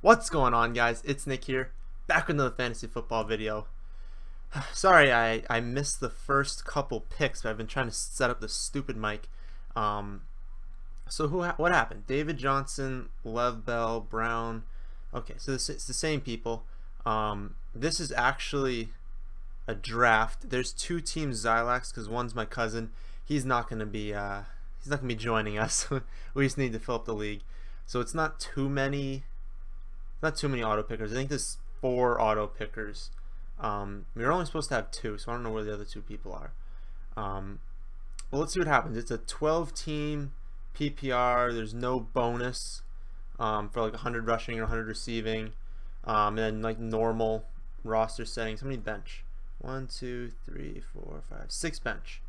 What's going on, guys? It's Nick here, back with another fantasy football video. Sorry I missed the first couple picks, but I've been trying to set up this stupid mic. What happened? David Johnson, Lev Bell, Brown. Okay, so it's the same people. This is actually a draft. There's two teams Zylax because one's my cousin. He's not gonna be joining us. We just need to fill up the league. So it's not too many auto pickers. I think there's 4 auto pickers. We were only supposed to have 2, so I don't know where the other 2 people are. Well, let's see what happens. It's a 12-team PPR. There's no bonus for like 100 rushing or 100 receiving, and then like normal roster settings. How many bench? 1, 2, 3, 4, 5, 6 bench.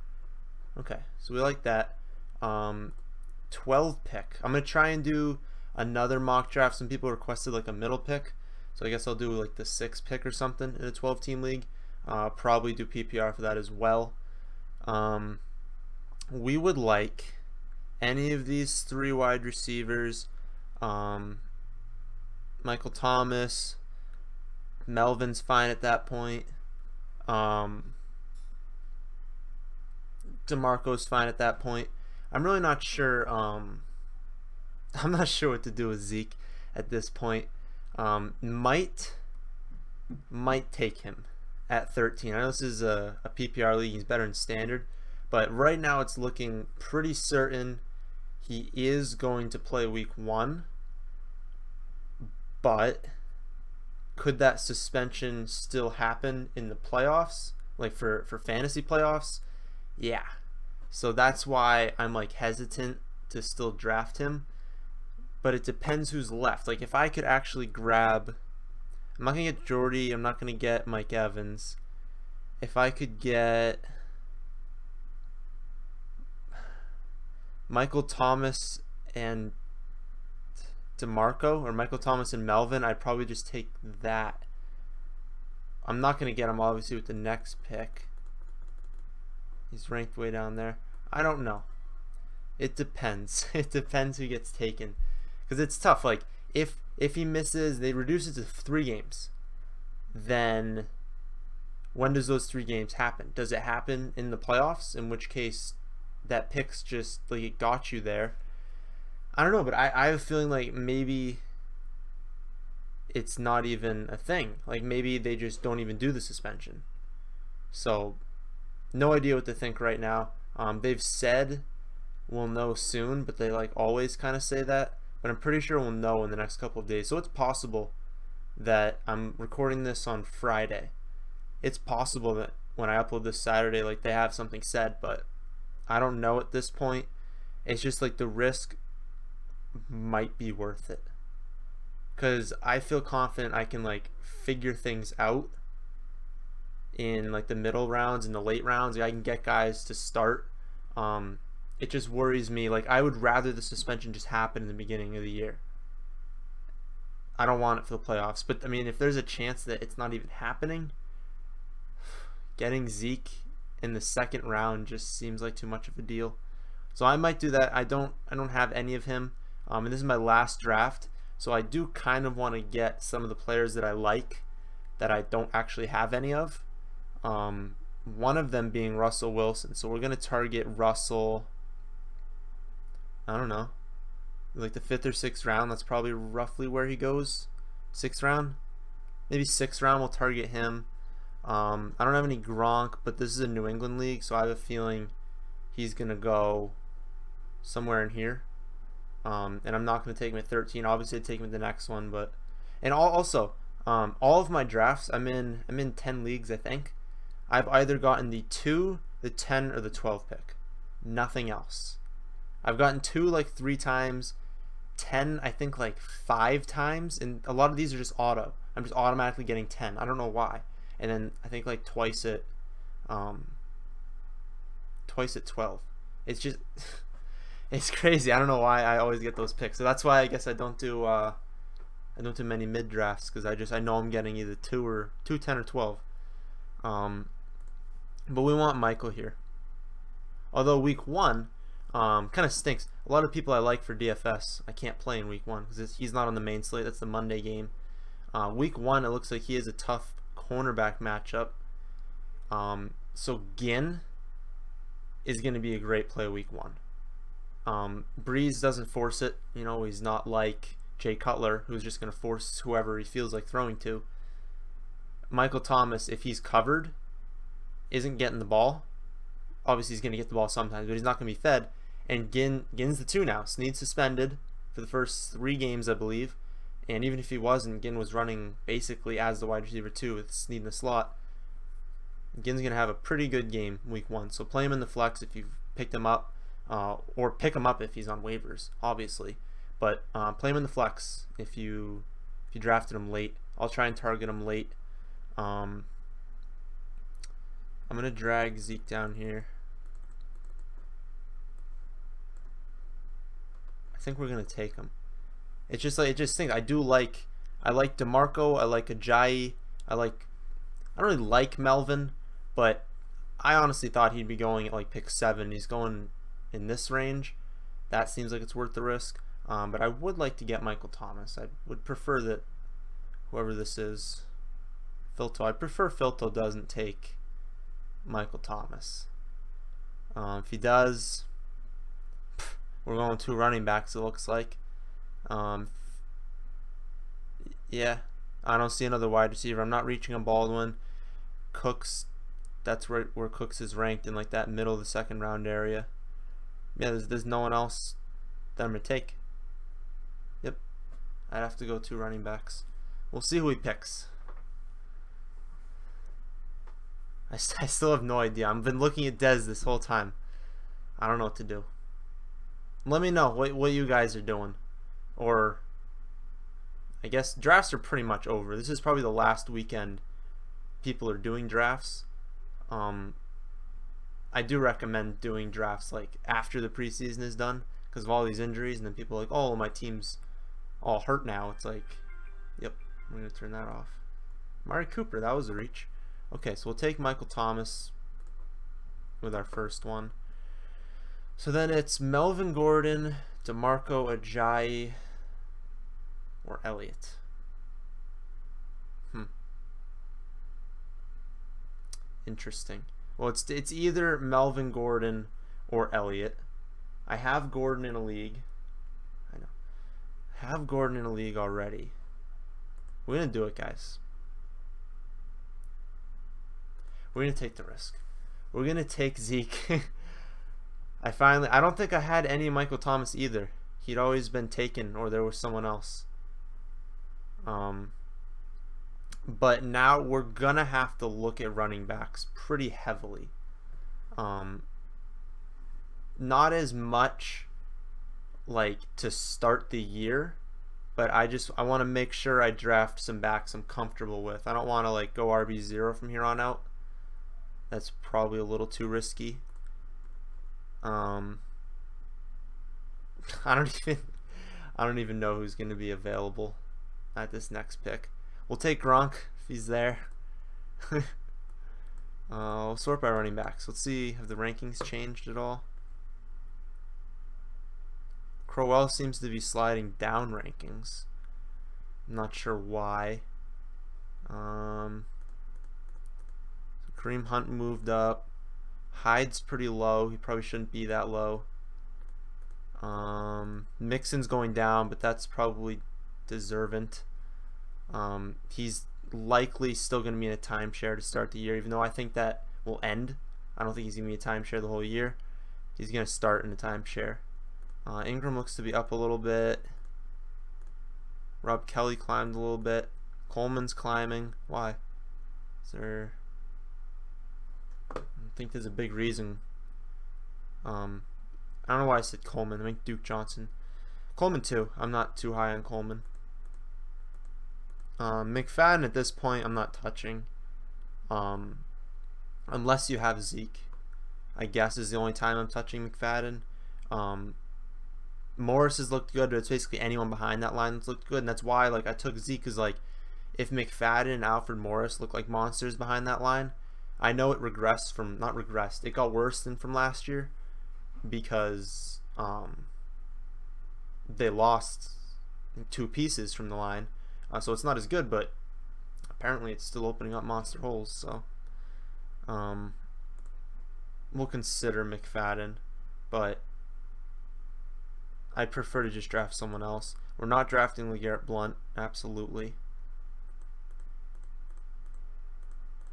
Okay, so we like that. 12 pick. I'm gonna try and do another mock draft. Some people requested like a middle pick, so I guess I'll do like the 6th pick or something in a 12-team league. Probably do PPR for that as well. We would like any of these 3 wide receivers. Michael Thomas, Melvin's fine at that point. DeMarco's fine at that point. I'm really not sure. I'm not sure what to do with Zeke at this point. Might take him at 13. I know this is a PPR league. He's better in standard, but right now it's looking pretty certain he is going to play week 1. But could that suspension still happen in the playoffs, like for fantasy playoffs? Yeah. So that's why I'm like hesitant to still draft him. But it depends who's left. Like if I could actually grab, I'm not gonna get Jordy, I'm not gonna get Mike Evans. If I could get Michael Thomas and DeMarco, or Michael Thomas and Melvin, I'd probably just take that. I'm not gonna get him obviously with the next pick. He's ranked way down there. I don't know. It depends. It depends who gets taken. Because it's tough. Like if he misses, they reduce it to 3 games. Then when does those 3 games happen? Does it happen in the playoffs? In which case that pick's just like it got you there. I don't know, but I have a feeling like maybe it's not even a thing. Like maybe they just don't even do the suspension. So no idea what to think right now. They've said we'll know soon, but they like always kind of say that. But I'm pretty sure we'll know in the next couple of days. So it's possible that I'm recording this on Friday. It's possible that when I upload this Saturday, like they have something said, but I don't know at this point. It's just like the risk might be worth it. Because I feel confident I can like figure things out in like the middle rounds and the late rounds. I can get guys to start. It just worries me. Like I would rather the suspension just happen in the beginning of the year. I don't want it for the playoffs, but I mean if there's a chance that it's not even happening, getting Zeke in the 2nd round just seems like too much of a deal. So I might do that. I don't have any of him, and this is my last draft, so I do kind of want to get some of the players that I like that I don't actually have any of. One of them being Russell Wilson. So we're going to target Russell, I don't know, like the 5th or 6th round. That's probably roughly where he goes. 6th round? Maybe 6th round we'll target him. I don't have any Gronk, but this is a New England league, so I have a feeling he's going to go somewhere in here. And I'm not going to take him at 13. Obviously I'd take him at the next one, but also all of my drafts, I'm in 10 leagues, I think. I've either gotten the 2, the 10, or the 12 pick. Nothing else. I've gotten 2 like 3 times, 10 I think like 5 times, and a lot of these are just auto. I'm just automatically getting 10. I don't know why. And then I think like twice at 12. It's just it's crazy. I don't know why I always get those picks. So that's why I guess I don't do many mid drafts, because I know I'm getting either 2, 10, or 12. But we want Michael here. Although week 1, Kind of stinks. A lot of people I like for DFS, I can't play in week 1 because he's not on the main slate. That's the Monday game. Week 1, it looks like he has a tough cornerback matchup. So Ginn is going to be a great play week 1. Breeze doesn't force it. You know, he's not like Jay Cutler, who's just going to force whoever he feels like throwing to. Michael Thomas, if he's covered, isn't getting the ball. Obviously, he's going to get the ball sometimes, but he's not going to be fed. And Ginn's the 2 now. Snead suspended for the first 3 games, I believe. And even if he wasn't, Ginn was running basically as the wide receiver 2 with Snead in the slot. Ginn's going to have a pretty good game week 1. So play him in the flex if you've picked him up. Or pick him up if he's on waivers, obviously. But play him in the flex if you drafted him late. I'll try and target him late. I'm going to drag Zeke down here. I think we're going to take him. It's just like, it just thinks I like DeMarco, I like Ajayi, I don't really like Melvin, but I honestly thought he'd be going at like pick 7. He's going in this range. That seems like it's worth the risk. But I would like to get Michael Thomas. I would prefer that whoever this is, Filto. I prefer Filto doesn't take Michael Thomas. If he does, we're going 2 running backs, it looks like. Yeah, I don't see another wide receiver. I'm not reaching on Baldwin. Cooks, that's where Cooks is ranked, in like that middle of the 2nd round area. Yeah, there's no one else that I'm going to take. Yep, I'd have to go 2 running backs. We'll see who he picks. I still have no idea. I've been looking at Dez this whole time. I don't know what to do. Let me know what you guys are doing. Or, I guess drafts are pretty much over. This is probably the last weekend people are doing drafts. I do recommend doing drafts like after the preseason is done because of all these injuries, and then people are like, oh, my team's all hurt now. It's like, yep, I'm going to turn that off. Amari Cooper, that was a reach. Okay, so we'll take Michael Thomas with our first one. So then it's Melvin Gordon, DeMarco, Ajayi, or Elliott. Interesting. Well, it's either Melvin Gordon or Elliott. I have Gordon in a league. I know. I have Gordon in a league already. We're going to do it, guys. We're going to take the risk. We're going to take Zeke. I don't think I had any Michael Thomas either. He'd always been taken, or there was someone else. But now we're going to have to look at running backs pretty heavily. Not as much like to start the year, but I want to make sure I draft some backs I'm comfortable with. I don't want to like go RB0 from here on out. That's probably a little too risky. I don't even know who's going to be available at this next pick. We'll take Gronk if he's there. We'll sort by running backs. Let's see, have the rankings changed at all? Crowell seems to be sliding down rankings. I'm not sure why. Kareem Hunt moved up. Hyde's pretty low. He probably shouldn't be that low. Mixon's going down, but that's probably deservant. He's likely still going to be in a timeshare to start the year, even though I think that will end. I don't think he's going to be a timeshare the whole year. He's going to start in a timeshare. Ingram looks to be up a little bit. Rob Kelly climbed a little bit. Coleman's climbing. Why? Is there... I think there's a big reason. I don't know why I said Coleman. I think Duke Johnson. Coleman too. I'm not too high on Coleman. McFadden at this point I'm not touching. Unless you have Zeke, I guess is the only time I'm touching McFadden. Morris has looked good, but it's basically anyone behind that line that's looked good, and that's why like I took Zeke, because like if McFadden and Alfred Morris look like monsters behind that line, I know it regressed from, not regressed, it got worse than from last year. because they lost 2 pieces from the line, so it's not as good, but apparently it's still opening up monster holes. So we'll consider McFadden, but I'd prefer to just draft someone else. We're not drafting LeGarrette Blount, absolutely.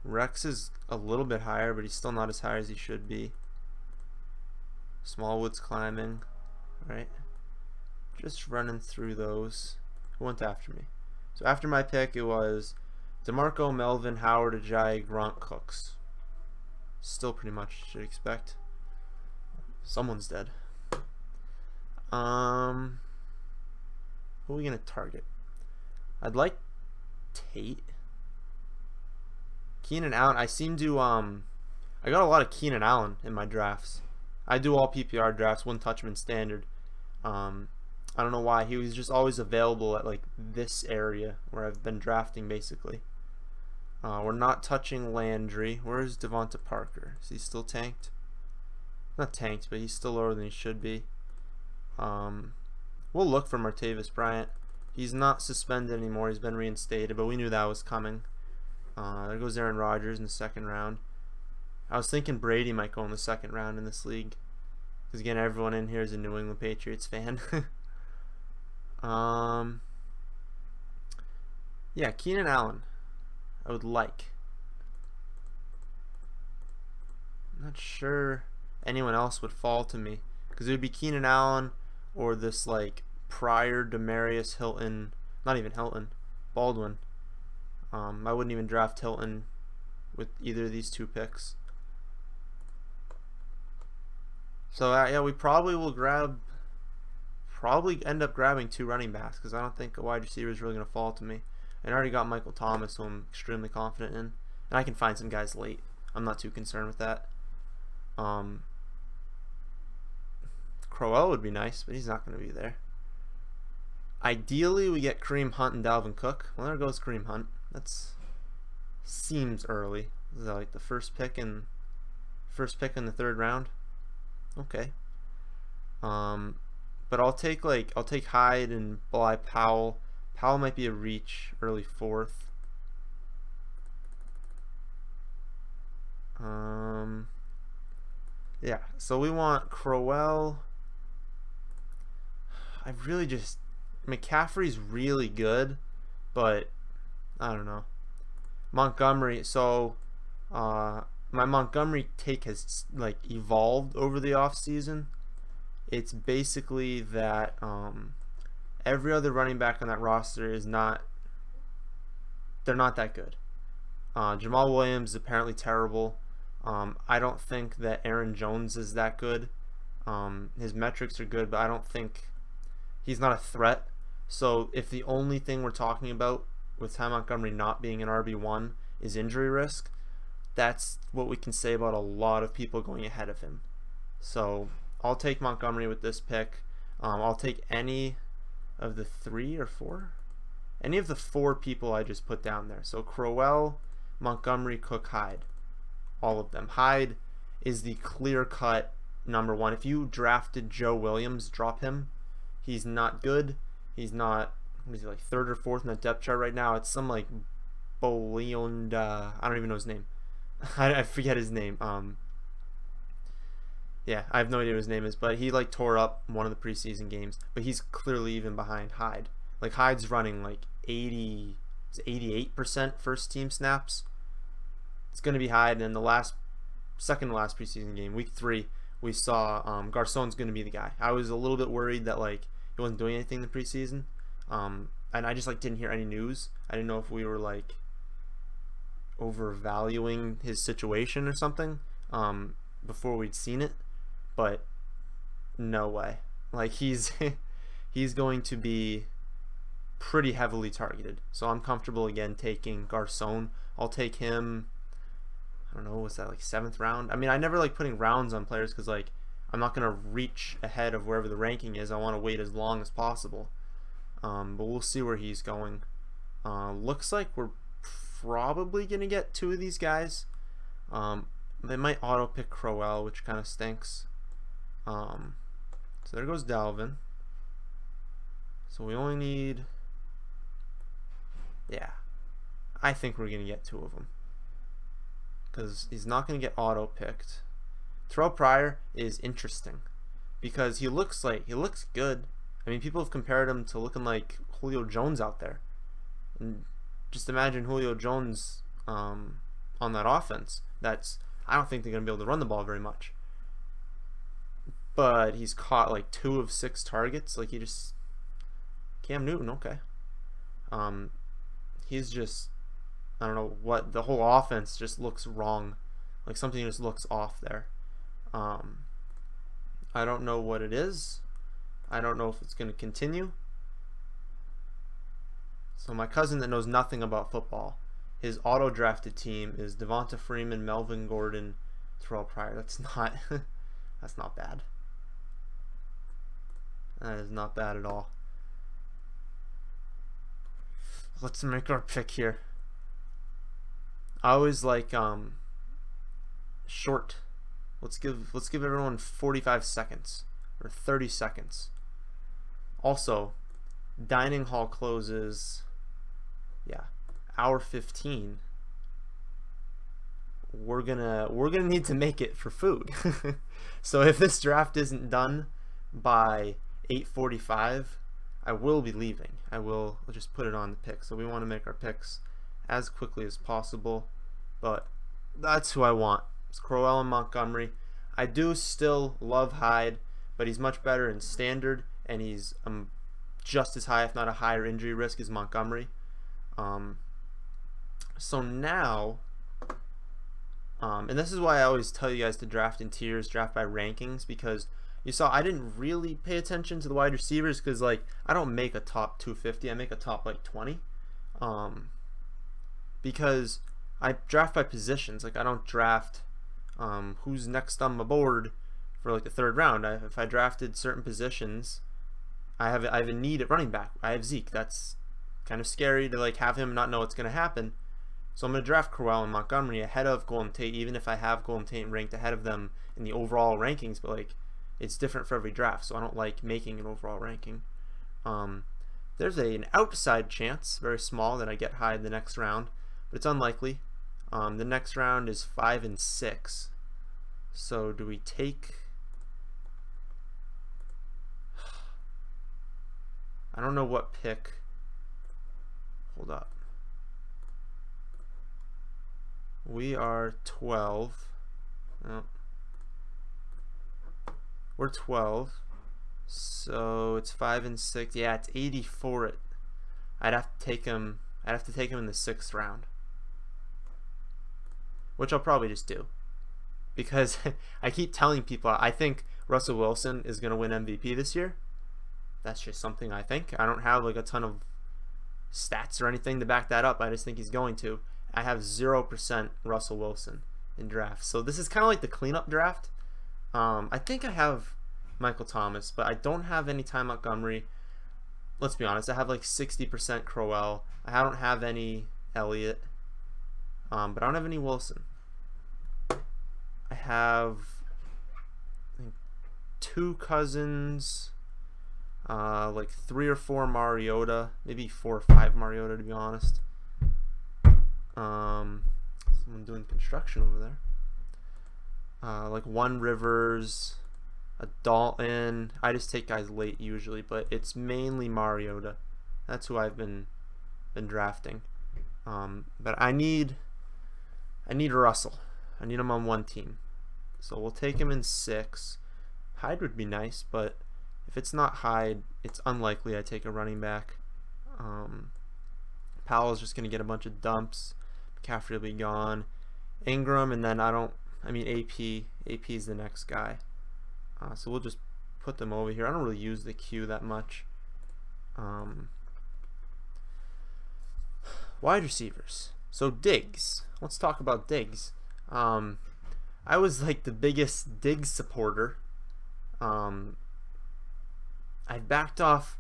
Rex is a little bit higher, but he's still not as high as he should be. Smallwood's climbing, right? Just running through those. Who went after me? So after my pick, it was DeMarco, Melvin, Howard, Ajayi, Gronk, Cooks. Still pretty much should expect. Someone's dead. Who are we gonna target? I'd like Tate. Keenan Allen. I seem to I got a lot of Keenan Allen in my drafts. I do all PPR drafts, wouldn't touch him in standard. I don't know why. He was just always available at like this area where I've been drafting basically. We're not touching Landry. Where's Devonta Parker? Is he still tanked? Not tanked, but he's still lower than he should be. We'll look for Martavis Bryant. He's not suspended anymore. He's been reinstated, but we knew that was coming. There goes Aaron Rodgers in the 2nd round. I was thinking Brady might go in the 2nd round in this league, because again, everyone in here is a New England Patriots fan. Yeah, Keenan Allen I would like. I'm not sure anyone else would fall to me, because it would be Keenan Allen or this like prior Demarius Hilton, not even Hilton, Baldwin. I wouldn't even draft Hilton with either of these 2 picks. So yeah, we probably will end up grabbing 2 running backs, because I don't think a wide receiver is really going to fall to me. And I already got Michael Thomas, who I'm extremely confident in, and I can find some guys late. I'm not too concerned with that. Crowell would be nice, but he's not going to be there. Ideally, we get Kareem Hunt and Dalvin Cook. Well, there goes Kareem Hunt. That's seems early. Is that like the first pick in the 3rd round? Okay. But I'll take Hyde and Bilal Powell. Powell might be a reach, early 4th. Yeah. So we want Crowell. I really just McCaffrey's really good, but I don't know. Montgomery. So my Montgomery take has like evolved over the off season. It's basically that every other running back on that roster is not. They're not that good. Jamal Williams is apparently terrible. I don't think that Aaron Jones is that good. His metrics are good, but I don't think he's not a threat. So if the only thing we're talking about with Ty Montgomery not being an RB1 is injury risk, that's what we can say about a lot of people going ahead of him. So I'll take Montgomery with this pick. I'll take any of the 3 or 4? Any of the 4 people I just put down there. So Crowell, Montgomery, Cook, Hyde. All of them. Hyde is the clear-cut #1. If you drafted Joe Williams, drop him. He's not good. He's not, what is he, like 3rd or 4th in the depth chart right now? It's some like Bolionda. I don't even know his name. I forget his name. Yeah, I have no idea what his name is, but he like tore up one of the preseason games. But he's clearly even behind Hyde. Like Hyde's running like 88% first team snaps. It's gonna be Hyde. And then second to last preseason game, week 3, we saw Garcon's gonna be the guy. I was a little bit worried that like he wasn't doing anything in the preseason, and I just like didn't hear any news. I didn't know if we were like overvaluing his situation or something before we'd seen it, but no way. Like he's going to be pretty heavily targeted. So I'm comfortable again taking Garcon. I'll take him. I don't know, was that like 7th round? I mean, I never like putting rounds on players because like I'm not gonna reach ahead of wherever the ranking is. I want to wait as long as possible. But we'll see where he's going. Looks like we're probably gonna get 2 of these guys. They might auto pick Crowell, which kind of stinks. So there goes Dalvin. So we only need, yeah, I think we're going to get 2 of them. Because he's not going to get auto-picked. Terrell Pryor is interesting. Because he looks good. I mean, people have compared him to looking like Julio Jones out there. And just imagine Julio Jones on that offense. I don't think they're going to be able to run the ball very much. But he's caught like 2 of 6 targets. Like Cam Newton, okay. He's just, I don't know what, the whole offense just looks wrong. Like something just looks off there. I don't know what it is. I don't know if it's going to continue. So my cousin that knows nothing about football, his auto-drafted team is Devonta Freeman, Melvin Gordon, Terrell Pryor. That's not bad. That is not bad at all. Let's make our pick here. I always like short. Let's give everyone 45 seconds or 30 seconds. Also, dining hall closes, yeah, hour 15. We're gonna need to make it for food. So if this draft isn't done by 8:45, I will be leaving. I'll just put it on the pick. So we want to make our picks as quickly as possible. But that's who I want. It's Crowell and Montgomery. I do still love Hyde, but he's much better in standard, and he's just as high, if not a higher injury risk as Montgomery. So now, and this is why I always tell you guys to draft in tiers, draft by rankings, because you saw I didn't really pay attention to the wide receivers because like I don't make a top 250, I make a top like 20, because I draft by positions. Like I don't draft who's next on my board for like the 3rd round. If I drafted certain positions, I have a need at running back. I have Zeke. That's kind of scary to like have him not know what's going to happen. So I'm going to draft Crowell and Montgomery ahead of Golden Tate, even if I have Golden Tate ranked ahead of them in the overall rankings. But like it's different for every draft, so I don't like making an overall ranking. There's an outside chance, very small, that I get high in the next round, but it's unlikely. The next round is 5 and 6. So do we take? I don't know what pick. Hold up. We are 12. Oh. We're 12. So it's 5 and 6. Yeah, it's 84. I'd have to take him. I'd have to take him in the 6th round, which I'll probably just do, because I keep telling people I think Russell Wilson is going to win MVP this year. That's just something I think. I don't have like a ton of stats or anything to back that up. I just think he's going to. I have 0% Russell Wilson in drafts. So this is kind of like the cleanup draft. I think I have Michael Thomas, but I don't have any Ty Montgomery. Let's be honest, I have like 60% Crowell. I don't have any Elliott, but I don't have any Wilson. I have, I think, 2 Cousins, like 3 or 4 Mariota, maybe 4 or 5 Mariota to be honest. Someone doing construction over there. Like 1 Rivers, a Dalton. I just take guys late usually, but it's mainly Mariota. That's who I've been drafting. But I need Russell. I need him on one team. So we'll take him in 6. Hyde would be nice, but if it's not Hyde, it's unlikely I take a running back. Powell's just going to get a bunch of dumps. McCaffrey will be gone. Ingram, and then AP is the next guy. So we'll just put them over here. I don't really use the queue that much. Wide receivers. So Diggs. Let's talk about Diggs. I was like the biggest Diggs supporter. I backed off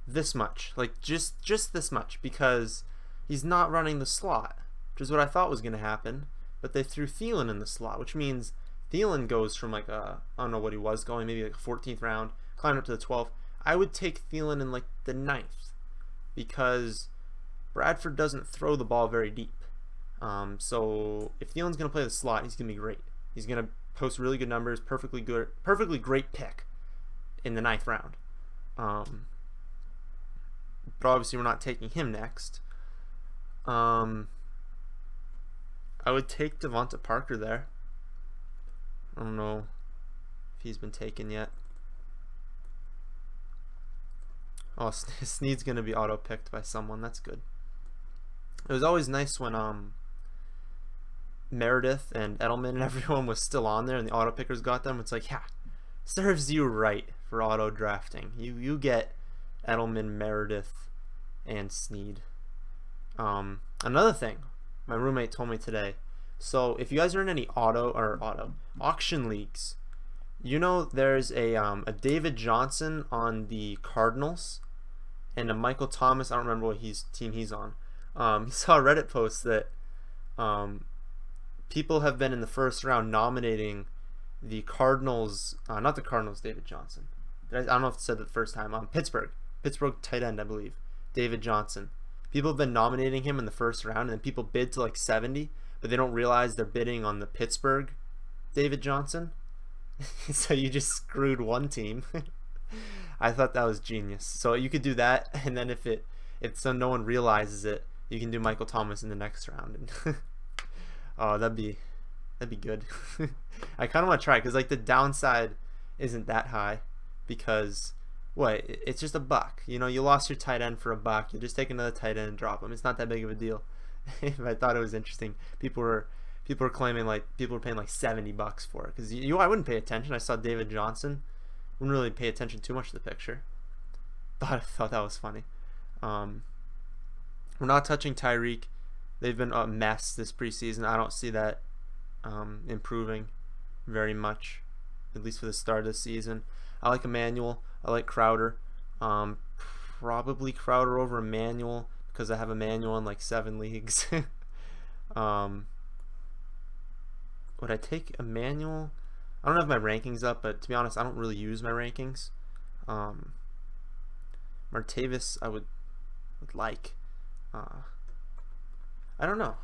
this much, like just this much, because he's not running the slot, which is what I thought was going to happen. But they threw Thielen in the slot, which means Thielen goes from like I don't know what he was going, maybe like a 14th round, climbed up to the 12th. I would take Thielen in like the 9th because Bradford doesn't throw the ball very deep. So if Thielen's going to play the slot, he's going to be great. He's going to post really good numbers, perfectly great pick in the 9th round. But obviously we're not taking him next. I would take Devonta Parker there. I don't know if he's been taken yet. Oh, Snead's going to be auto-picked by someone. That's good. It was always nice when Meredith and Edelman and everyone was still on there and the auto-pickers got them. It's like, yeah, serves you right for auto-drafting. You get Edelman, Meredith, and Snead. Another thing my roommate told me today. So if you guys are in any auction leagues, you know there's a David Johnson on the Cardinals and a Michael Thomas. I don't remember what team he's on. He saw a Reddit post that people have been in the first round nominating the Cardinals, not the Cardinals, David Johnson. I don't know if I said that the first time. Pittsburgh tight end, I believe, David Johnson. People have been nominating him in the first round, and then people bid to like 70, but they don't realize they're bidding on the Pittsburgh David Johnson. So you just screwed one team. I thought that was genius. So you could do that, and then if no one realizes it, you can do Michael Thomas in the next round. And oh, that'd be good. I kind of want to try because like the downside isn't that high because it's just $1. You know, you lost your tight end for $1. You just take another tight end and drop him. It's not that big of a deal. I thought it was interesting. People were claiming like people were paying like $70 for it because I wouldn't pay attention. I saw David Johnson, wouldn't really pay attention too much to the picture. Thought that was funny. We're not touching Tyreek. They've been a mess this preseason. I don't see that improving very much, at least for the start of the season. I like Emmanuel. I like Crowder. Probably Crowder over Emmanuel because I have Emmanuel in like 7 leagues. Would I take Emmanuel? I don't have my rankings up, but to be honest, I don't really use my rankings. Martavis, I would like. I don't know.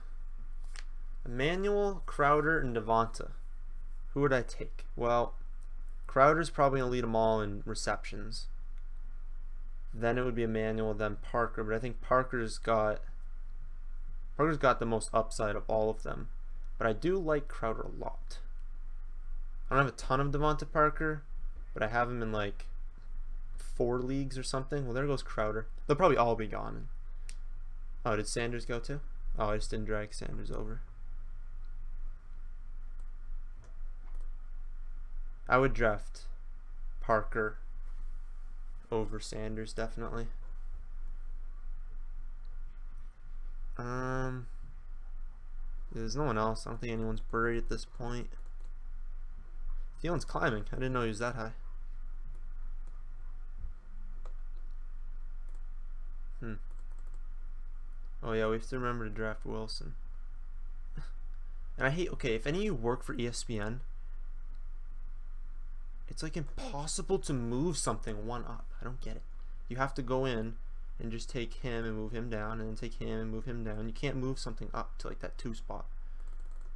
Emmanuel, Crowder, and Devonta. Who would I take? Well, Crowder's probably going to lead them all in receptions. Then it would be Emmanuel, then Parker. But I think Parker's got the most upside of all of them. But I do like Crowder a lot. I don't have a ton of Devonta Parker, but I have him in like 4 leagues or something. Well, there goes Crowder. They'll probably all be gone. Oh, did Sanders go too? Oh, I just didn't drag Sanders over. I would draft Parker over Sanders, definitely. There's no one else. I don't think anyone's buried at this point. Thielen's climbing. I didn't know he was that high. Oh yeah, we have to remember to draft Wilson. And I hate, okay, if any of you work for ESPN, it's like impossible to move something one up. I don't get it. You have to go in and just take him and move him down, and then take him and move him down. You can't move something up to like that 2 spot.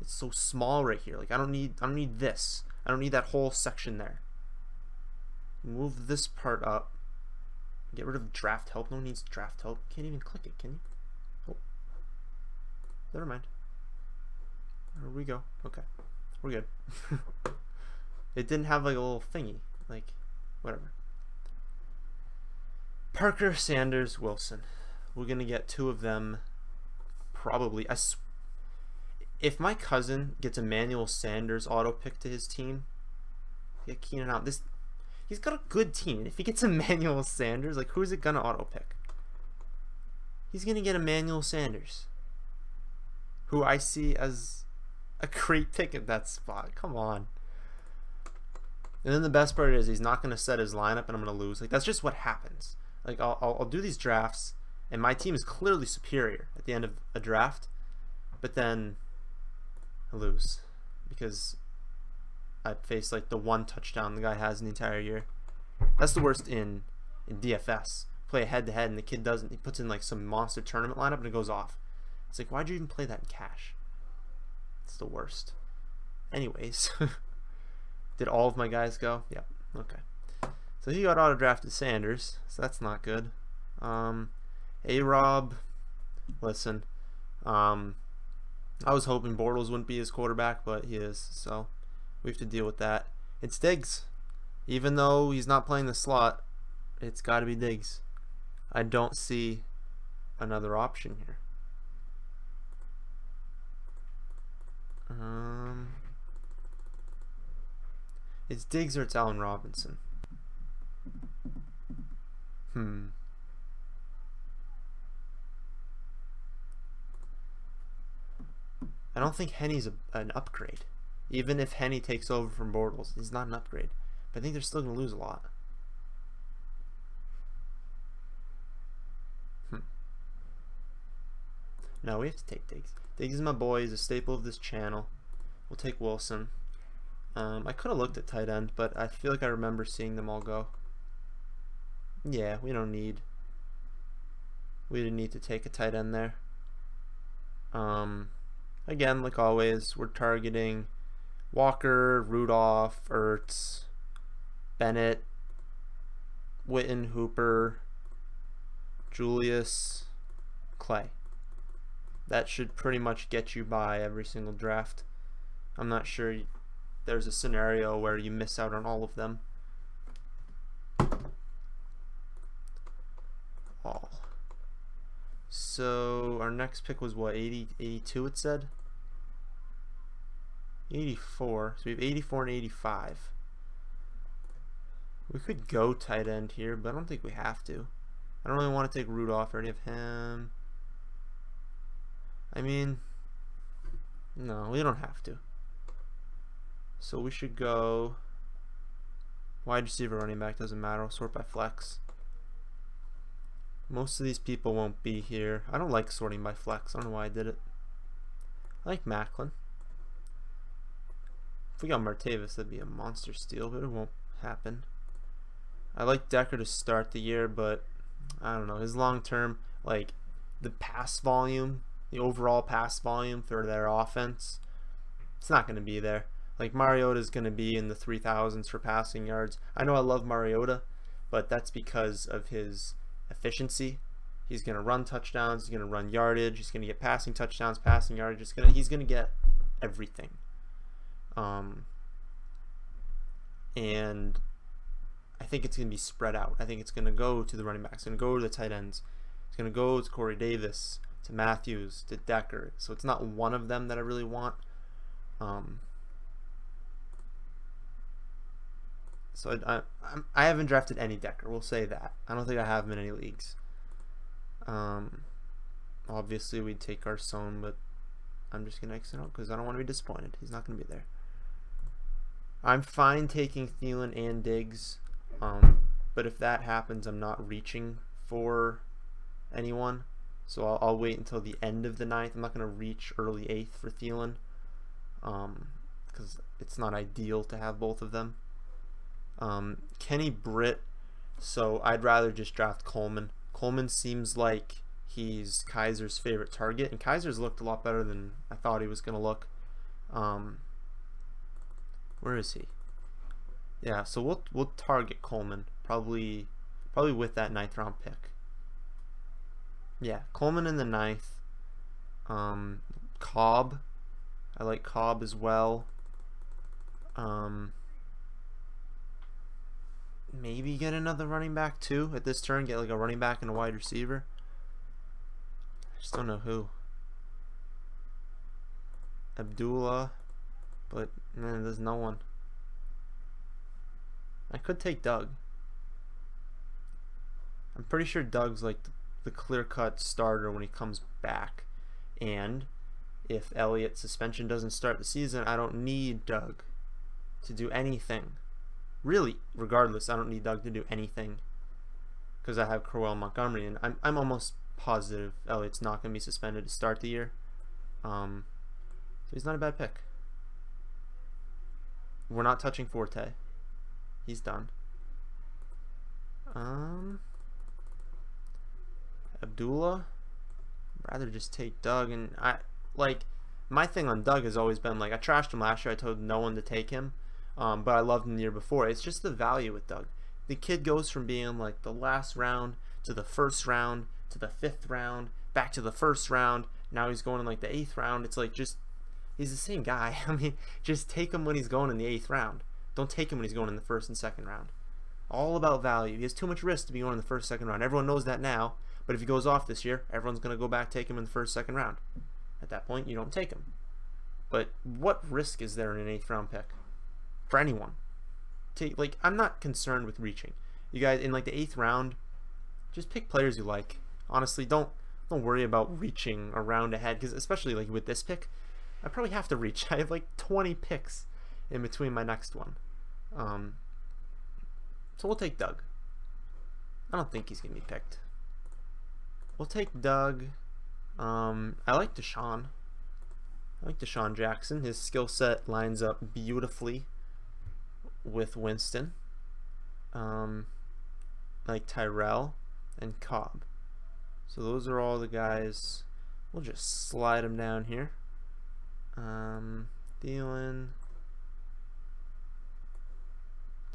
It's so small right here. Like I don't need this. I don't need that whole section there. Move this part up. Get rid of draft help. No one needs draft help. Can't even click it, can you? Oh. Never mind. There we go. Okay. We're good. It didn't have like a little thingy. Like, whatever. Parker, Sanders, Wilson. We're going to get 2 of them probably. If my cousin gets Emmanuel Sanders auto-pick to his team, get Keenan out. He's got a good team. If he gets Emmanuel Sanders, like who's it going to auto-pick? He's going to get Emmanuel Sanders, who I see as a great pick at that spot. Come on. And then the best part is he's not going to set his lineup and I'm going to lose. Like that's just what happens. Like I'll do these drafts and my team is clearly superior at the end of a draft, but then I lose because I'd face like the 1 touchdown the guy has in the entire year. That's the worst in DFS. Play a head-to-head and the kid doesn't. He puts in like some monster tournament lineup and it goes off. It's like, why'd you even play that in cash? It's the worst. Anyways, did all of my guys go? Yep. Okay. So he got auto-drafted Sanders, so that's not good. A-Rob, listen, I was hoping Bortles wouldn't be his quarterback, but he is, so we have to deal with that. It's Diggs. Even though he's not playing the slot, it's got to be Diggs. I don't see another option here. It's Diggs or it's Allen Robinson. I don't think Henny's an upgrade. Even if Henny takes over from Bortles, he's not an upgrade. But I think they're still going to lose a lot. No, we have to take Diggs. Diggs is my boy. He's a staple of this channel. We'll take Wilson. I could have looked at tight end, but I feel like I remember seeing them all go. Yeah, we didn't need to take a tight end there. Again, like always, we're targeting Walker, Rudolph, Ertz, Bennett, Witten, Hooper, Julius, Clay. That should pretty much get you by every single draft. I'm not sure there's a scenario where you miss out on all of them. All. So our next pick was what, 82 it said? 84. So we have 84 and 85. We could go tight end here, but I don't think we have to. I don't really want to take Rudolph or any of him. I mean, no, we don't have to. So we should go wide receiver, running back, doesn't matter. I'll sort by flex. Most of these people won't be here. I don't like sorting by flex. I don't know why I did it. I like Macklin. If we got Martavis, that'd be a monster steal, but it won't happen. I like Decker to start the year, but I don't know. His long term, like the pass volume, the overall pass volume for their offense, it's not going to be there. Like Mariota is going to be in the 3,000s for passing yards. I know I love Mariota, but that's because of his efficiency. He's going to run touchdowns. He's going to run yardage. He's going to get passing touchdowns, passing yardage. He's going to get everything. And I think it's going to be spread out. I think it's going to go to the running backs. It's going to go to the tight ends. It's going to go to Corey Davis, to Matthews, to Decker. So it's not one of them that I really want. So I haven't drafted any Decker. We'll say that. I don't think I have him in any leagues. Obviously we'd take Garcon, but I'm just gonna exit out because I don't want to be disappointed. He's not gonna be there. I'm fine taking Thielen and Diggs, but if that happens, I'm not reaching for anyone. So I'll wait until the end of the 9th. I'm not gonna reach early 8th for Thielen, because it's not ideal to have both of them. Kenny Britt, so I'd rather just draft Coleman. Coleman seems like he's Kaiser's favorite target, and Kaiser's looked a lot better than I thought he was going to look. Where is he? Yeah, so we'll target Coleman probably with that 9th round pick. Yeah, Coleman in the 9th. Cobb, I like Cobb as well. Maybe get another running back too at this turn. Get like a running back and a wide receiver. I just don't know who. Abdullah, but man, there's no one. I could take Doug. I'm pretty sure Doug's like the clear-cut starter when he comes back. And if Elliott's suspension doesn't start the season, I don't need Doug to do anything. Really, regardless, I don't need Doug to do anything because I have Crowell Montgomery, and I'm almost positive Elliott's not going to be suspended to start the year. So he's not a bad pick. We're not touching Forte. He's done. Abdullah. I'd rather just take Doug. And my thing on Doug has always been like, I trashed him last year. I told no one to take him. But I loved him the year before. It's just the value with Doug. The kid goes from being like the last round to the first round to the 5th round, back to the 1st round. Now he's going in like the 8th round. It's like, just, he's the same guy. I mean, just take him when he's going in the 8th round. Don't take him when he's going in the 1st and 2nd round. All about value. He has too much risk to be going in the 1st, 2nd round. Everyone knows that now. But if he goes off this year, everyone's going to go back, take him in the 1st, 2nd round. At that point, you don't take him. But what risk is there in an 8th round pick? For anyone. Like, I'm not concerned with reaching. You guys, in like the 8th round, just pick players you like. Honestly, don't worry about reaching a round ahead, because especially like with this pick, I probably have to reach. I have like 20 picks in between my next one. So we'll take Doug. I don't think he's gonna be picked. We'll take Doug. I like Deshaun. I like Deshaun Jackson. His skill set lines up beautifully with Winston. Like Tyrell and Cobb. So those are all the guys. We'll just slide them down here. Thielen,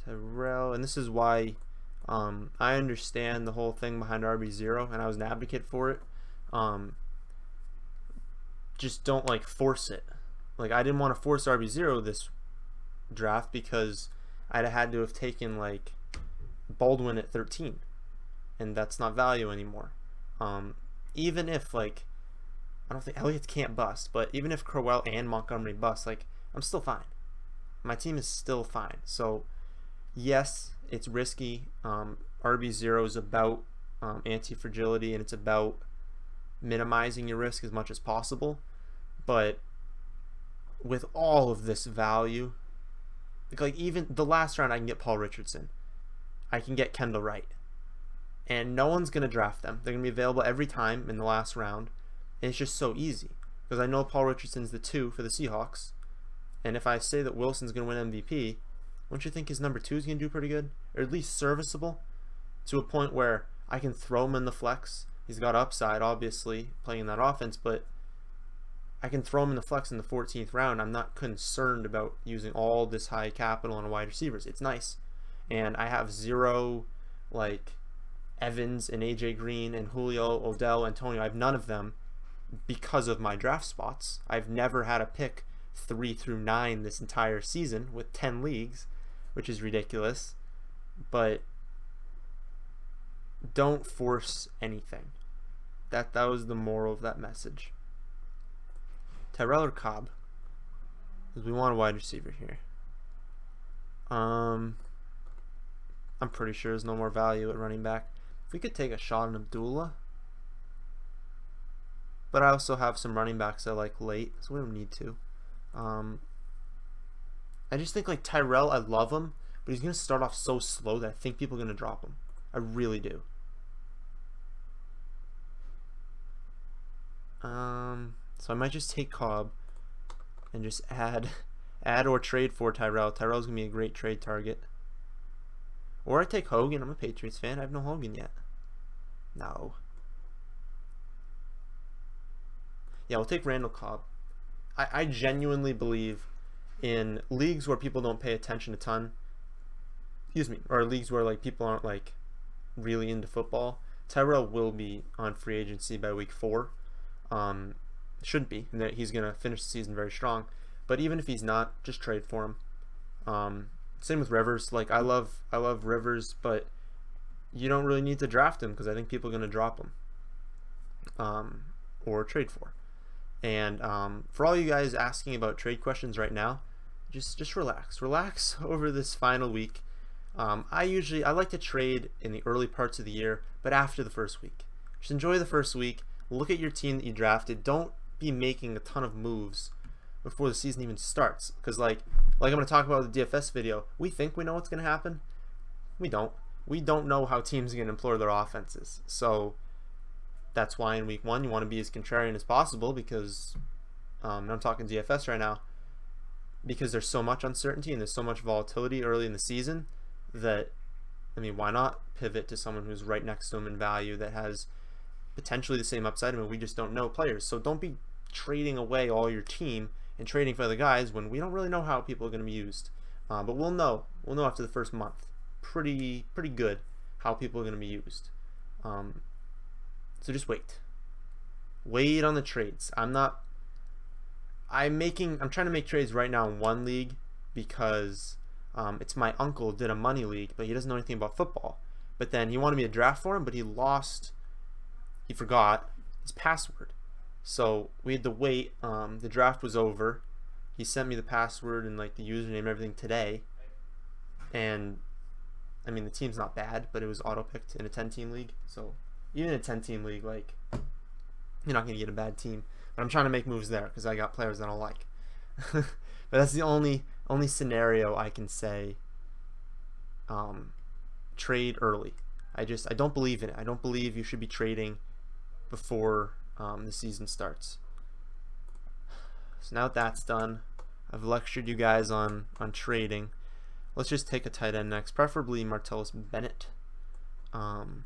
Tyrell, and this is why I understand the whole thing behind RB0, and I was an advocate for it. Just don't like force it. Like, I didn't want to force RB0 this draft because I'd have had to have taken like Baldwin at 13, and that's not value anymore. Even if like, I don't think Elliott can't bust, but even if Crowell and Montgomery bust, like, I'm still fine. My team is still fine. So yes, it's risky. RB0 is about anti-fragility, and it's about minimizing your risk as much as possible. But with all of this value, like even the last round, I can get Paul Richardson. I can get Kendall Wright. And no one's going to draft them. They're going to be available every time in the last round. And it's just so easy. Because I know Paul Richardson's the 2 for the Seahawks. And if I say that Wilson's going to win MVP, don't you think his number 2 is going to do pretty good? Or at least serviceable? To a point where I can throw him in the flex. He's got upside, obviously, playing that offense. But I can throw him in the flex in the 14th round. I'm not concerned about using all this high capital on wide receivers. It's nice. And I have 0, like, Evans and AJ Green and Julio, Odell, Antonio. I have none of them because of my draft spots. I've never had a pick 3 through 9 this entire season with 10 leagues, which is ridiculous. But don't force anything. That was the moral of that message. Tyrell or Cobb? Because we want a wide receiver here. I'm pretty sure there's no more value at running back. If we could take a shot on Abdullah. But I also have some running backs I like late, so we don't need to. I just think like Tyrell, I love him, but he's going to start off so slow that I think people are going to drop him. I really do. So I might just take Cobb and just add or trade for Tyrell. Tyrell's going to be a great trade target. Or I take Hogan. I'm a Patriots fan. I have no Hogan yet. No. Yeah, we'll take Randall Cobb. I genuinely believe in leagues where people don't pay attention a ton. Excuse me. Or leagues where like people aren't like really into football. Tyrell will be on free agency by week 4. Shouldn't be. And he's going to finish the season very strong. But even if he's not, just trade for him. Same with Rivers. Like I love Rivers, but you don't really need to draft him because I think people are going to drop him or trade for. And for all you guys asking about trade questions right now, just relax over this final week. I like to trade in the early parts of the year, but after the first week. Just enjoy the first week. Look at your team that you drafted. Don't be making a ton of moves before the season even starts, because like I'm going to talk about the DFS video, we think we know what's going to happen. We don't know how teams are going to employ their offenses. So that's why in week 1 you want to be as contrarian as possible, because I'm talking DFS right now. because there's so much uncertainty and there's so much volatility early in the season that, I mean, why not pivot to someone who's right next to him in value that has potentially the same upside? I mean, we just don't know players. So don't be trading away all your team and trading for other guys when we don't really know how people are going to be used. But we'll know after the first month pretty good how people are going to be used. So just wait on the trades. I'm trying to make trades right now in one league because it's my uncle did a money league, but he doesn't know anything about football. But then he wanted me to draft for him, but he forgot his password. So we had to wait. The draft was over. He sent me the password and like the username and everything today. And I mean, the team's not bad, but it was auto-picked in a 10-team league. So even in a 10-team league, like, you're not going to get a bad team. But I'm trying to make moves there because I got players that I like. But that's the only scenario I can say trade early. I don't believe in it. I don't believe you should be trading before the season starts. So now that that's done, I've lectured you guys on trading. Let's just take a tight end next, preferably Martellus Bennett. Kind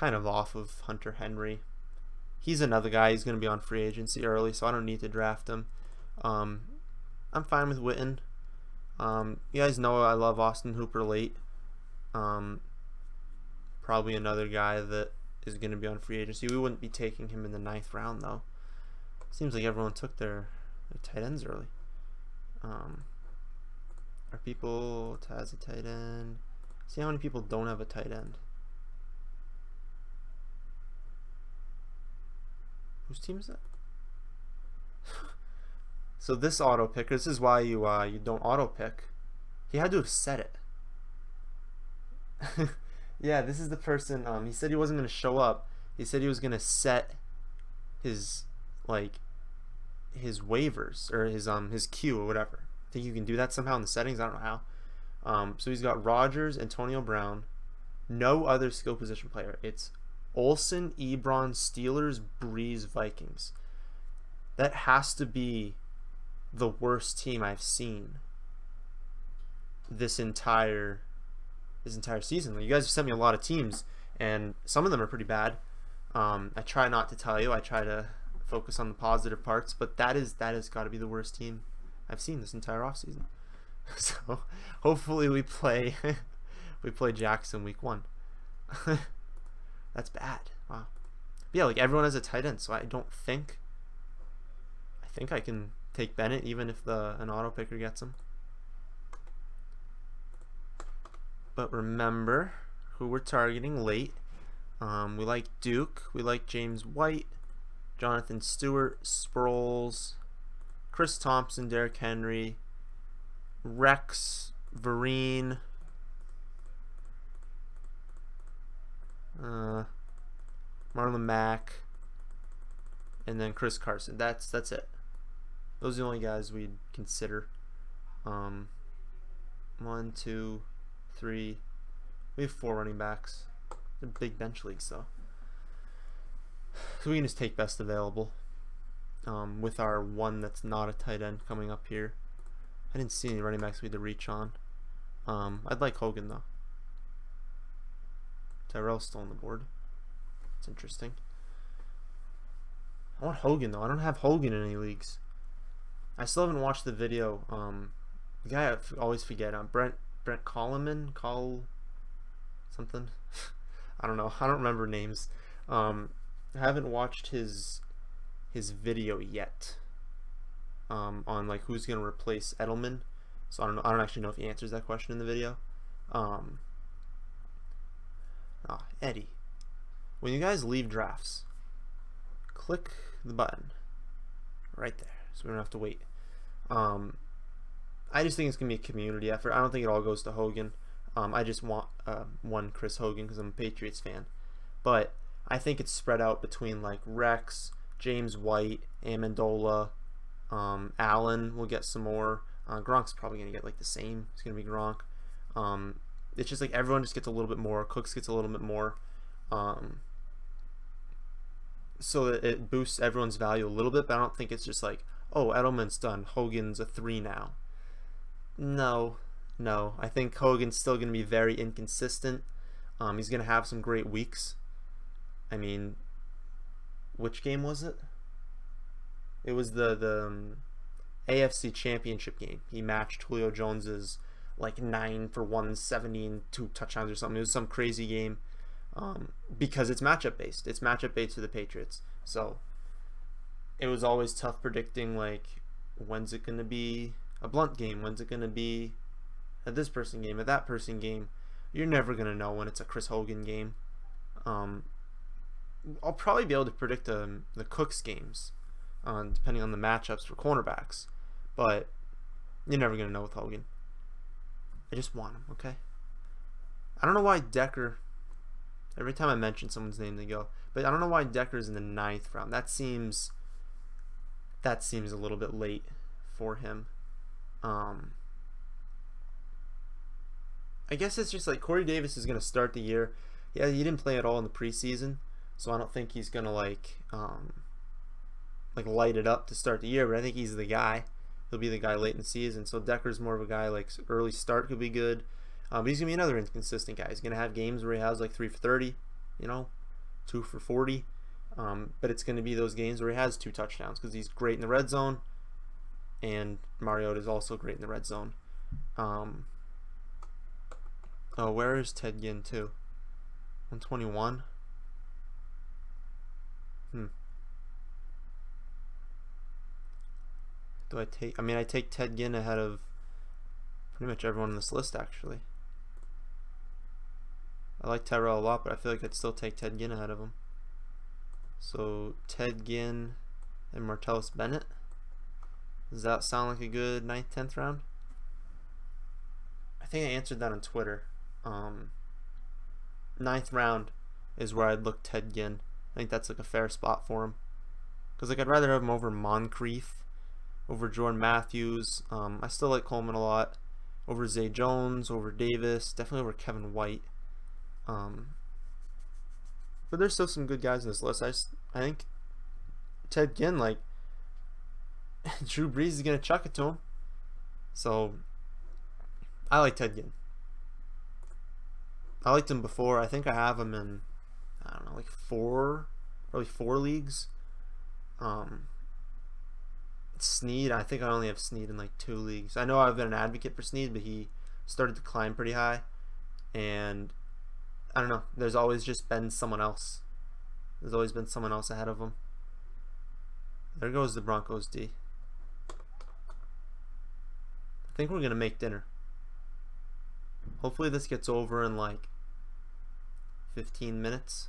of off of Hunter Henry. He's another guy. He's going to be on free agency early, so I don't need to draft him. I'm fine with Witten. You guys know I love Austin Hooper late. Probably another guy that is going to be on free agency. We wouldn't be taking him in the 9th round, though. Seems like everyone took their tight ends early. Are people has a tight end? See how many people don't have a tight end. Whose team is that? So this auto picker, this is why you don't auto pick. He had to have set it. Yeah, this is the person. He said he wasn't going to show up. He said he was going to set his his waivers or his queue or whatever. I think you can do that somehow in the settings. I don't know how. So he's got Rodgers, Antonio Brown, no other skill position player. It's Olsen, Ebron, Steelers, Breeze, Vikings. That has to be the worst team I've seen this entire season. You guys have sent me a lot of teams, and some of them are pretty bad. I try not to tell you. I try to focus on the positive parts, but that has got to be the worst team I've seen this entire offseason. So hopefully we play Jackson week 1. That's bad. Wow. But yeah, like everyone has a tight end, so I think I can take Bennett even if an auto picker gets him. But remember who we're targeting late. We like Duke. We like James White, Jonathan Stewart, Sproles, Chris Thompson, Derrick Henry, Rex, Vereen, Marlon Mack, and then Chris Carson. That's it. Those are the only guys we'd consider. 1, 2, 3. We have 4 running backs. They're big bench leagues though, so we can just take best available. With our one that's not a tight end coming up here. I didn't see any running backs we had to reach on. I'd like Hogan though. Tyrell's still on the board. It's interesting. I want Hogan though. I don't have Hogan in any leagues. I still haven't watched the video. The guy I always forget. Brent Coleman, something. I don't know. I don't remember names. I haven't watched his video yet. On like who's gonna replace Edelman. So I don't know. I don't actually know if he answers that question in the video. Eddie. When you guys leave drafts, click the button right there, so we don't have to wait. I just think it's gonna be a community effort. I don't think it all goes to Hogan. I just want one Chris Hogan because I'm a Patriots fan, but I think it's spread out between like Rex, James White, Amendola, Allen will get some more. Gronk's probably gonna get like the same. It's gonna be Gronk. It's just like everyone just gets a little bit more. Cooks gets a little bit more. So that it boosts everyone's value a little bit, but I don't think it's just like, oh, Edelman's done, Hogan's a 3 now. No, no. I think Hogan's still going to be very inconsistent. He's going to have some great weeks. I mean, which game was it? It was the AFC Championship game. He matched Julio Jones's like 9 for 170 and 2 touchdowns or something. It was some crazy game because it's matchup based. It's matchup based for the Patriots. So it was always tough predicting, like, when's it going to be a Blunt game? When's it going to be a this person game, a that person game? You're never going to know when it's a Chris Hogan game. I'll probably be able to predict the Cooks games, depending on the matchups for cornerbacks. But you're never going to know with Hogan. I just want him, okay? I don't know why Decker, every time I mention someone's name they go, but I don't know why Decker's in the 9th round. That seems a little bit late for him. I guess it's just like Corey Davis is going to start the year. Yeah, he didn't play at all in the preseason, so I don't think he's going to like light it up to start the year, but I think he's the guy. He'll be the guy late in the season. So Decker's more of a guy like early start could be good. But he's going to be another inconsistent guy. He's going to have games where he has like 3 for 30, 2 for 40. But it's going to be those games where he has 2 touchdowns because he's great in the red zone. And Mariota is also great in the red zone. Oh, where is Ted Ginn too? 121. Do I take? I mean, I take Ted Ginn ahead of pretty much everyone on this list, actually. I like Tyrell a lot, but I feel like I'd still take Ted Ginn ahead of him. So Ted Ginn and Martellus Bennett. Does that sound like a good 9th, 10th round? I think I answered that on Twitter. 9th round is where I'd look Ted Ginn. I think that's like a fair spot for him. Because like I'd rather have him over Moncrief, over Jordan Matthews. I still like Coleman a lot. Over Zay Jones, over Davis, definitely over Kevin White. But there's still some good guys in this list. I think Ted Ginn, like, Drew Brees is gonna chuck it to him. So I like Ted Ginn. I liked him before. I think I have him in, I don't know, like probably 4 leagues. Snead, I think I only have Snead in like 2 leagues. I know I've been an advocate for Snead, but he started to climb pretty high, and I don't know, there's always just been someone else. There's always been someone else ahead of him. There goes the Broncos D. I think we're gonna make dinner. Hopefully this gets over in like 15 minutes.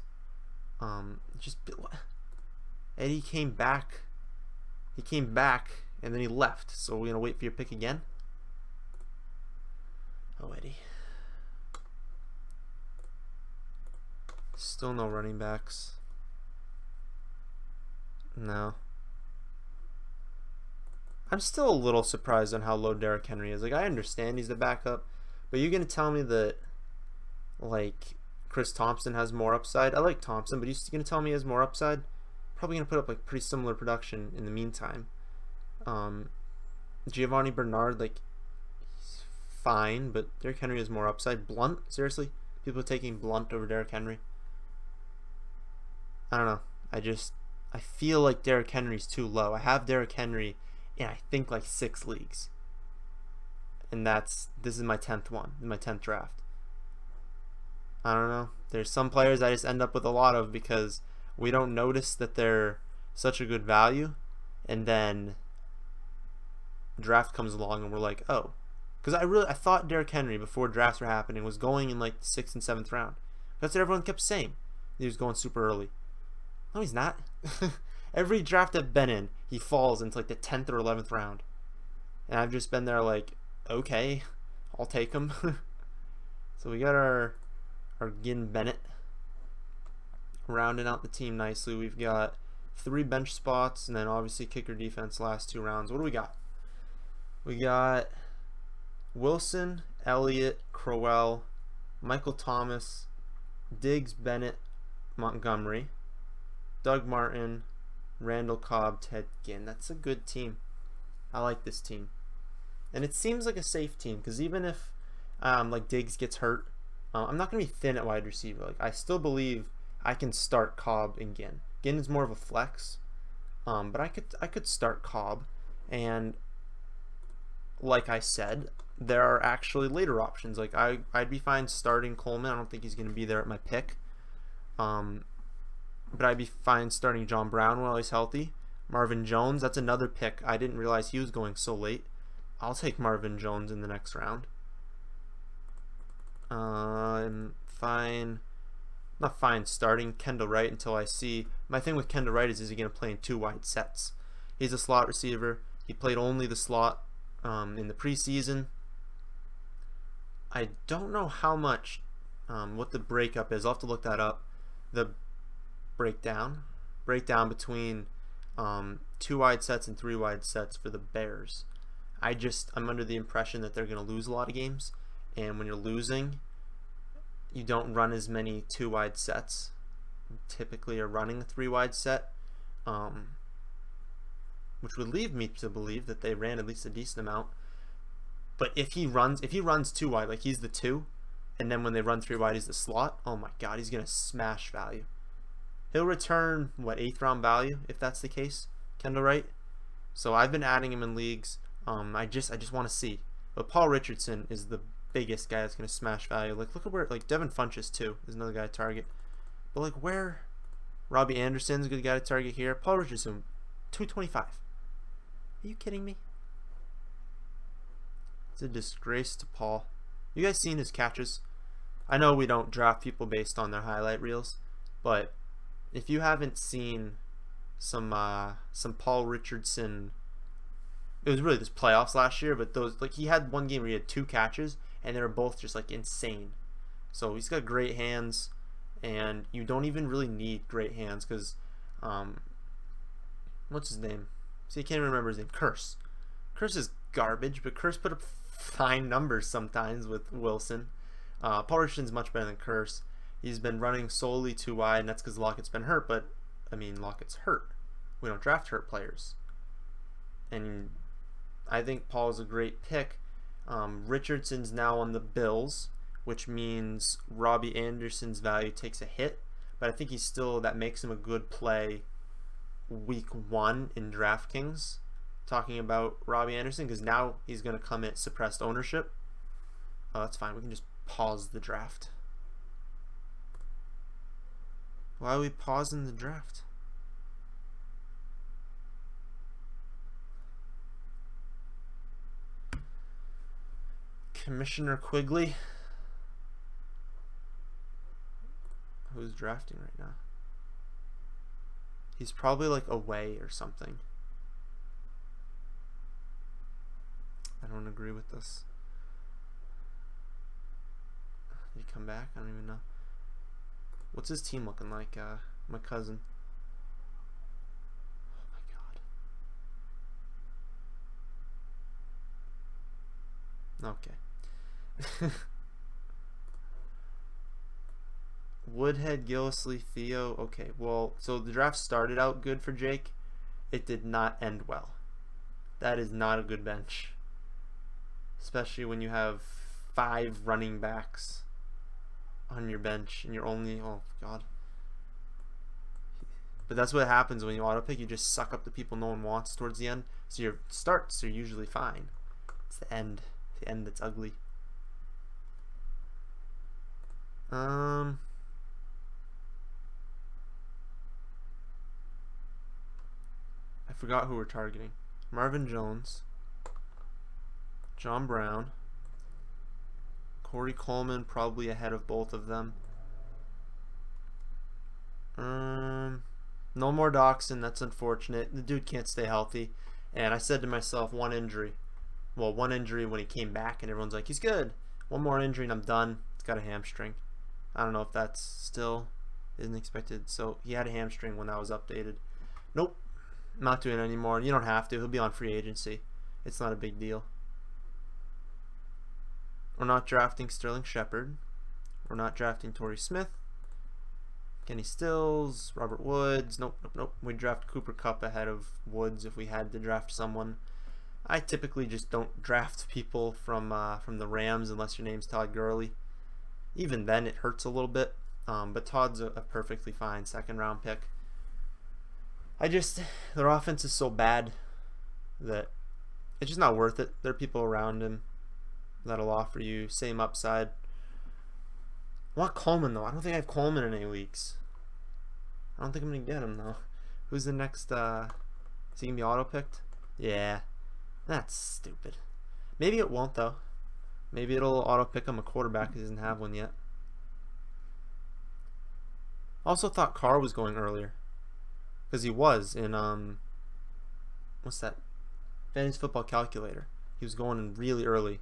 Eddie came back. He came back and then he left. So we're gonna wait for your pick again. Oh, Eddie. Still no running backs. No. I'm still a little surprised on how low Derrick Henry is. Like, I understand he's the backup, but you're gonna tell me that, like, Chris Thompson has more upside? I like Thompson, but you're gonna tell me he has more upside? Probably gonna put up like pretty similar production in the meantime. Giovanni Bernard, like, he's fine, but Derrick Henry has more upside. Blunt, seriously, people are taking Blunt over Derrick Henry. I don't know. I feel like Derrick Henry's too low. I have Derrick Henry in I think like 6 leagues, and this is my 10th one, my 10th draft. I don't know. There's some players I just end up with a lot of because we don't notice that they're such a good value, and then draft comes along and we're like, oh, because I thought Derrick Henry before drafts were happening was going in like the 6th and 7th round. That's what everyone kept saying. He was going super early. No, he's not. Every draft I've been in, he falls into like the 10th or 11th round, and I've just been there like, okay, I'll take him. So we got our Ginn Bennett rounding out the team nicely. We've got 3 bench spots, and then obviously kicker defense last 2 rounds. What do we got? We got Wilson, Elliott, Crowell, Michael Thomas, Diggs, Bennett, Montgomery, Doug Martin, Randall Cobb, Ted Ginn. That's a good team. I like this team. And it seems like a safe team because even if like Diggs gets hurt, I'm not going to be thin at wide receiver. Like I still believe I can start Cobb and Ginn. Ginn is more of a flex, but I could start Cobb, and like I said, there are actually later options. Like I'd be fine starting Coleman. I don't think he's going to be there at my pick, but I'd be fine starting John Brown while he's healthy. Marvin Jones, that's another pick. I didn't realize he was going so late. I'll take Marvin Jones in the next round. I'm fine. Not fine starting Kendall Wright until I see. My thing with Kendall Wright is he going to play in 2 wide sets? He's a slot receiver. He played only the slot in the preseason. I don't know how much, what the breakup is. I'll have to look that up. The breakdown between 2 wide sets and 3 wide sets for the Bears. I'm under the impression that they're going to lose a lot of games, and when you're losing, you don't run as many 2 wide sets. You typically are running a 3 wide set, which would lead me to believe that they ran at least a decent amount. But if he runs 2 wide, like he's the 2, and then when they run 3 wide, he's the slot. Oh my God, he's gonna smash value. He'll return what, 8th round value if that's the case, Kendall Wright. So I've been adding him in leagues. I just want to see. But Paul Richardson is the biggest guy that's gonna smash value. Like look at where Devin Funchess too is another guy to target. But like where Robbie Anderson's a good guy to target here. Paul Richardson, 225. Are you kidding me? It's a disgrace to Paul. You guys seen his catches? I know we don't draft people based on their highlight reels, but if you haven't seen some Paul Richardson, it was really this playoffs last year, but those, like, he had one game where he had 2 catches and they were both just like insane. So he's got great hands, and you don't even really need great hands because what's his name? See, I can't remember his name. Curse is garbage, but Curse put up fine numbers sometimes with Wilson. Paul Richardson's much better than Curse. He's been running solely 2 wide, and that's because Lockett's been hurt, but I mean, Lockett's hurt. We don't draft hurt players. And I think Paul's a great pick. Richardson's now on the Bills, which means Robbie Anderson's value takes a hit, but I think he's still, that makes him a good play week 1 in DraftKings. Talking about Robbie Anderson, because now he's going to come at suppressed ownership. Oh, that's fine. We can just pause the draft. Why are we pausing the draft? Commissioner Quigley. Who's drafting right now? He's probably like away or something. I don't agree with this. Did he come back? I don't even know. What's his team looking like? My cousin. Oh my God. Okay. Woodhead, Gillisley, Theo. Okay, well, so the draft started out good for Jake. It did not end well. That is not a good bench. Especially when you have 5 running backs on your bench and you're only, oh God. But that's what happens when you auto pick. You just suck up the people no one wants towards the end. So your starts are usually fine. It's the end that's ugly. I forgot who we're targeting. Marvin Jones, John Brown, Corey Coleman, probably ahead of both of them. No more Doxson. That's unfortunate. The dude can't stay healthy. And I said to myself, one injury. Well, one injury when he came back, and everyone's like, he's good. One more injury and I'm done. It's got a hamstring. I don't know if that's still isn't expected. So he had a hamstring when that was updated. Nope. Not doing it anymore. You don't have to. He'll be on free agency. It's not a big deal. We're not drafting Sterling Shepard. We're not drafting Torrey Smith. Kenny Stills, Robert Woods. Nope. We draft Cooper Kupp ahead of Woods if we had to draft someone. I typically just don't draft people from the Rams unless your name's Todd Gurley. Even then, it hurts a little bit. But Todd's a perfectly fine second-round pick. Their offense is so bad that it's just not worth it. There are people around him that'll offer you same upside. I want Coleman, though. I don't think I have Coleman in any leagues. I don't think I'm going to get him, though. Who's the next? Is he going to be auto-picked? Yeah. That's stupid. Maybe it won't, though. Maybe it'll auto-pick him a quarterback because he doesn't have one yet. Also thought Carr was going earlier. Because he was in, what's that? Fantasy Football Calculator. He was going in really early.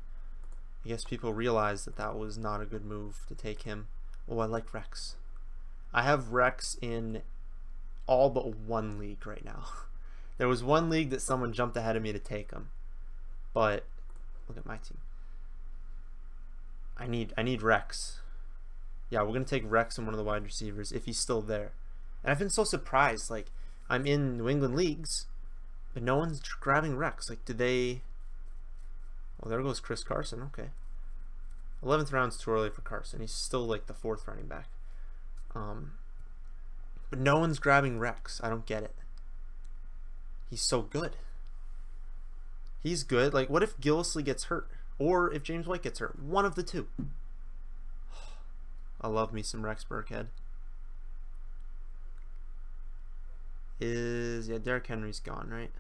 I guess people realized that that was not a good move to take him. Oh, I like Rex. I have Rex in all but one league right now. There was one league that someone jumped ahead of me to take him. But look at my team. I need Rex. Yeah, we're going to take Rex in one of the wide receivers if he's still there. And I've been so surprised. Like, I'm in New England leagues, but no one's grabbing Rex. Like, did they... Well, there goes Chris Carson. Okay. 11th round's too early for Carson. He's still, like, the 4th running back. But no one's grabbing Rex. I don't get it. He's so good. He's good. Like, what if Gillislee gets hurt? Or if James White gets hurt? One of the two. I love me some Rex Burkhead. Yeah, Derrick Henry's gone, right?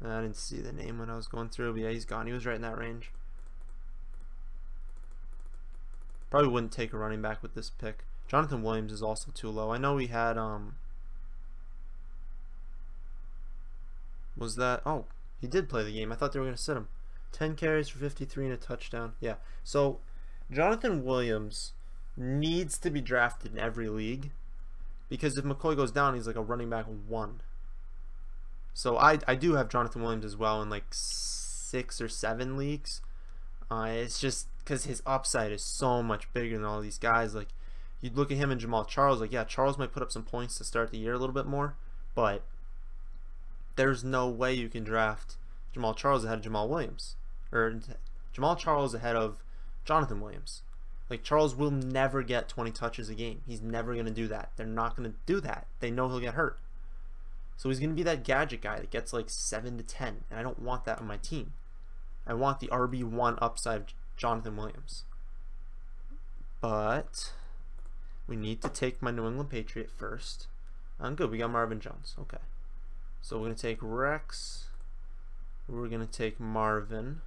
I didn't see the name when I was going through, but yeah, he's gone. He was right in that range. Probably wouldn't take a running back with this pick. Jonathan Williams is also too low. I know we had, was that, oh, he did play the game. I thought they were going to sit him. 10 carries for 53 and a touchdown. Yeah, so Jonathan Williams needs to be drafted in every league because if McCoy goes down, he's like a running back 1. So I do have Jonathan Williams as well in like 6 or 7 leagues. It's just because his upside is so much bigger than all these guys. Like, you'd look at him and Jamal Charles, like, yeah, Charles might put up some points to start the year a little bit more, but there's no way you can draft Jamal Charles ahead of Jamal Williams. Or Jamal Charles ahead of Jonathan Williams. Like, Charles will never get 20 touches a game. He's never going to do that. They're not going to do that. They know he'll get hurt. So he's going to be that gadget guy that gets like 7 to 10. And I don't want that on my team. I want the RB1 upside of Jonathan Williams. But we need to take my New England Patriot first. I'm good. We got Marvin Jones. Okay. So we're going to take Rex. We're going to take Marvin.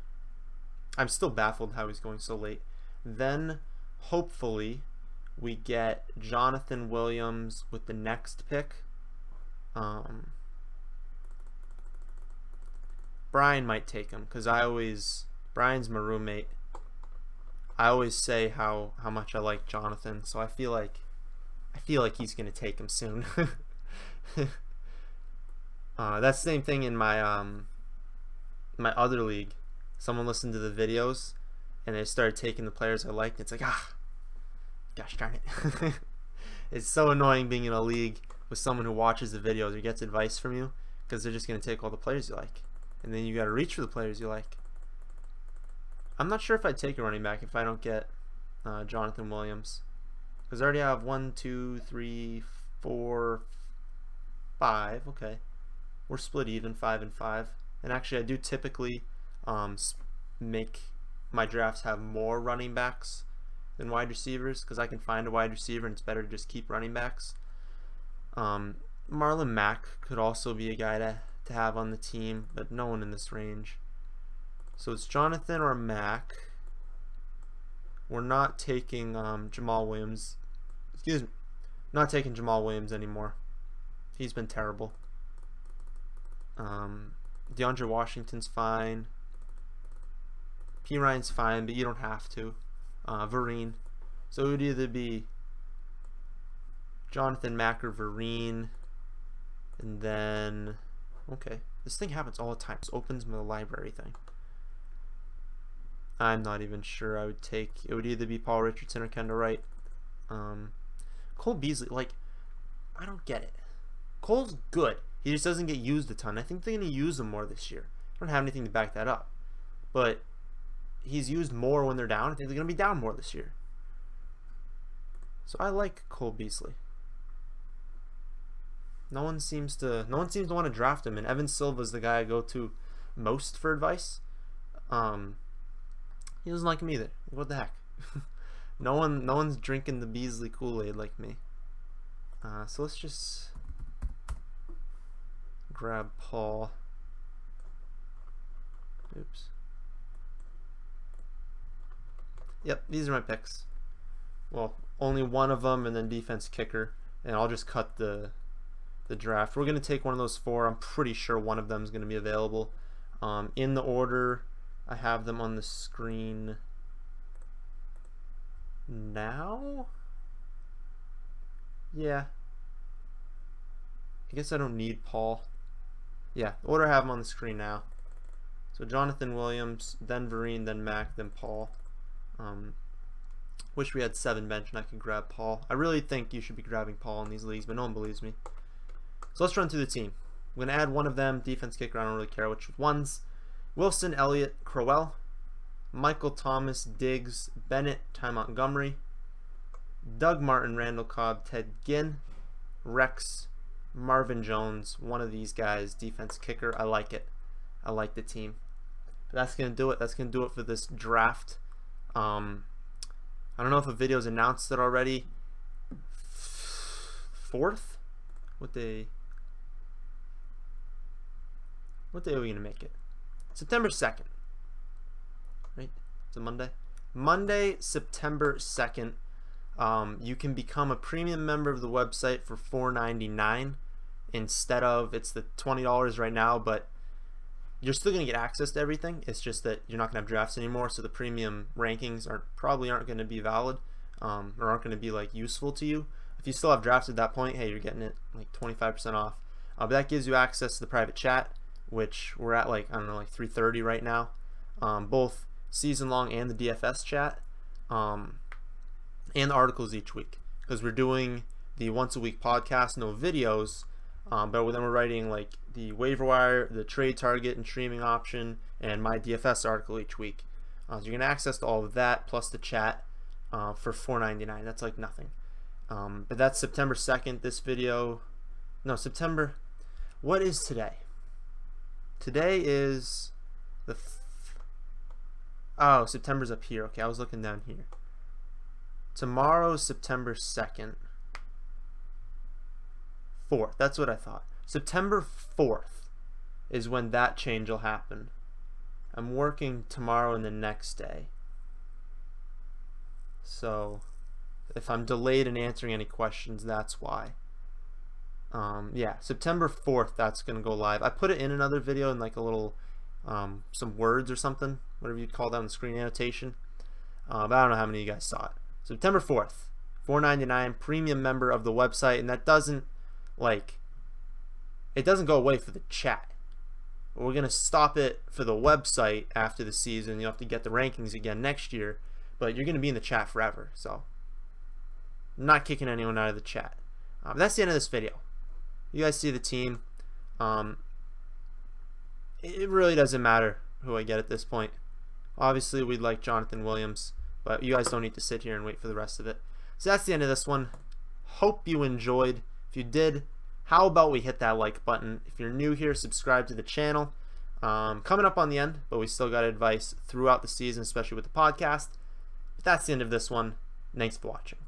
I'm still baffled how he's going so late. Then, hopefully, we get Jonathan Williams with the next pick. Brian might take him because Brian's my roommate. I always say how much I like Jonathan, so I feel like he's gonna take him soon. That's the same thing in my my other league. Someone listened to the videos and they started taking the players I liked. It's like, gosh darn it. It's so annoying being in a league with someone who watches the videos or gets advice from you because they're just going to take all the players you like. And then you got to reach for the players you like. I'm not sure if I'd take a running back if I don't get Jonathan Williams. Because I already have 1, 2, 3, 4, 5. Okay. We're split even, 5 and 5. And actually I do typically make my drafts have more running backs than wide receivers because I can find a wide receiver and it's better to just keep running backs. Marlon Mack could also be a guy to have on the team, but no one in this range. So it's Jonathan or Mack. We're not taking Jamal Williams. Excuse me. Not taking Jamal Williams anymore. He's been terrible. DeAndre Washington's fine. P. Ryan's fine, but you don't have to. Vereen. So it would either be Jonathan, Mack, or Vereen. And then... Okay. This thing happens all the time. It opens my library thing. I'm not even sure I would take... It would either be Paul Richardson or Kendall Wright. Cole Beasley, like... I don't get it. Cole's good. He just doesn't get used a ton. I think they're going to use him more this year. I don't have anything to back that up. But he's used more when they're down. I think they're going to be down more this year. So I like Cole Beasley. No one seems to want to draft him, and Evan Silva's the guy I go to most for advice. He doesn't like him either. What the heck? No one's drinking the Beasley Kool-Aid like me. So let's just grab Paul. Oops. Yep, these are my picks. Well, only one of them, and then defense kicker, and I'll just cut the draft. We're going to take one of those four. I'm pretty sure one of them is going to be available. In the order, I have them on the screen now. Yeah. I guess I don't need Paul. Yeah, the order I have them on the screen now. So Jonathan Williams, then Vereen, then Mack, then Paul. Wish we had 7 bench and I could grab Paul. I really think you should be grabbing Paul in these leagues, but no one believes me. So let's run through the team. I'm going to add one of them. Defense kicker, I don't really care which ones. Wilson, Elliott, Crowell, Michael Thomas, Diggs, Bennett, Ty Montgomery, Doug Martin, Randall Cobb, Ted Ginn, Rex, Marvin Jones, one of these guys, defense kicker. I like it. I like the team. But that's going to do it. That's going to do it for this draft. I don't know if a video is announced it already. 4th? What day are we going to make it? September 2nd. Right? It's a Monday. Monday, September 2nd. You can become a premium member of the website for $4.99 instead of, it's the $20 right now, but you're still going to get access to everything. It's just that you're not going to have drafts anymore, so the premium rankings probably aren't going to be valid, or aren't going to be like useful to you. If you still have drafts at that point, hey, you're getting it like 25% off. But that gives you access to the private chat, which we're at like, I don't know, like 3:30 right now. Both season long and the DFS chat, and the articles each week, because we're doing the once a week podcast, no videos. But then we're writing like the waiver wire, the trade target and streaming option, and my DFS article each week. So you're gonna access to all of that plus the chat for $4.99. That's like nothing. But that's September 2nd. This video, no, September. What is today? Today is the. Oh, September's up here. Okay, I was looking down here. Tomorrow's September 2nd. 4th. That's what I thought. September 4th is when that change will happen. I'm working tomorrow and the next day. So if I'm delayed in answering any questions, that's why. Yeah, September 4th, that's going to go live. I put it in another video in like a little, some words or something, whatever you'd call that on the screen annotation. But I don't know how many of you guys saw it. September 4th, $4.99, premium member of the website, and that doesn't, like, it doesn't go away for the chat. We're going to stop it for the website after the season. You'll have to get the rankings again next year, but you're going to be in the chat forever. So I'm not kicking anyone out of the chat. That's the end of this video. You guys see the team. It really doesn't matter who I get at this point. Obviously, we'd like Jonathan Williams, but you guys don't need to sit here and wait for the rest of it. So that's the end of this one. Hope you enjoyed. If you did, how about we hit that like button? If you're new here, subscribe to the channel. Coming up on the end, but we still got advice throughout the season, especially with the podcast. But that's the end of this one. Thanks for watching.